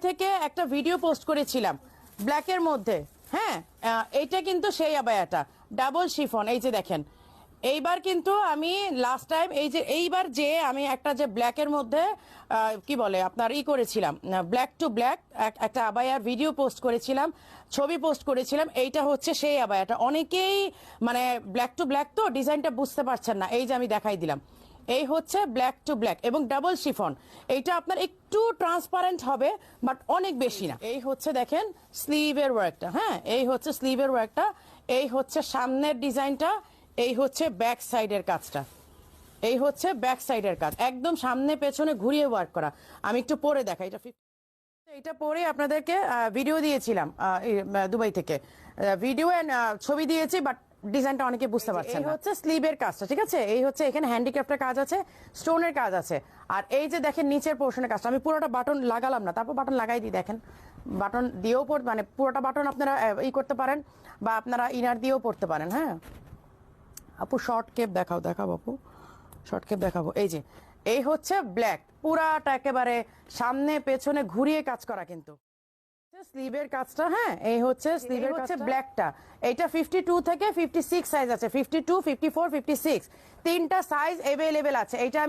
থেকে একটা video post করেছিলাম ব্ল্যাকের মধ্যে। হ্যাঁ, এইটা কিন্তু সেই আবায়াটা ডাবল শিফন। এই যে দেখেন, এইবার কিন্তু আমি লাস্ট টাইম এইবার যে আমি একটা যে ব্ল্যাকের মধ্যে কি বলে আপনার করেছিলাম, ব্ল্যাক টু ব্ল্যাক একটা আবায়ার ভিডিও পোস্ট করেছিলাম, ছবি পোস্ট করেছিলাম। এইটা হচ্ছে সেই আবায়াটা। অনেকেই মানে ব্ল্যাক টু ব্ল্যাক তো ডিজাইনটা বুঝতে পারছেন না, এই যে আমি দেখাই দিলাম। এই হচ্ছে ব্ল্যাক টু ব্ল্যাক এবং ডাবল শিফন। এইটা আপনার একটু ট্রান্সপারেন্ট হবে বাট অনেক বেশি না। এই হচ্ছে দেখেন স্লিভের ওয়ার্কটা। হ্যাঁ, এই হচ্ছে স্লিভের ওয়ার্কটা, এই হচ্ছে সামনের ডিজাইনটা, এই হচ্ছে ব্যাক সাইডের কাজটা। এই হচ্ছে ব্যাক সাইডের কাজ, একদম সামনে পেছনে ঘুরিয়ে ওয়ার্ক করা। আমি একটু পরে দেখাই। এটা পরে আপনাদেরকে ভিডিও দিয়েছিলাম দুবাই থেকে, ভিডিও এন্ড ছবি দিয়েছি, বাট ডিজাইনটা অনেকে বুঝতে পারছেন। এই হচ্ছে স্লিভের কাজটা, ঠিক আছে। এই হচ্ছে এখানে হ্যান্ডিক্রাফটের কাজ আছে, স্টোনের কাজ আছে। আর এই যে দেখেন নিচের পোর্শনের কাজটা, আমি পুরোটা বাটন লাগালাম না, তারপর বাটন লাগাই দিই। দেখেন বাটন দিয়েও মানে পুরোটা বাটন আপনারা করতে পারেন বা আপনারা ইনার দিয়েও পড়তে পারেন। হ্যাঁ আপু, শর্ট কেপ দেখাও আপু, শর্ট কেপ দেখাবো। এই যে এই হচ্ছে ব্ল্যাক, পুরাটা একেবারে সামনে পেছনে ঘুরিয়ে কাজ করা কিন্তু স্লিভের কাজটা। হ্যাঁ, এই হচ্ছে স্লিভের হচ্ছে ব্ল্যাকটা। এটা 52 থেকে 56 সাইজ আছে, 52, 54, 56 তিনটা সাইজ अवेलेबल আছে। এইটা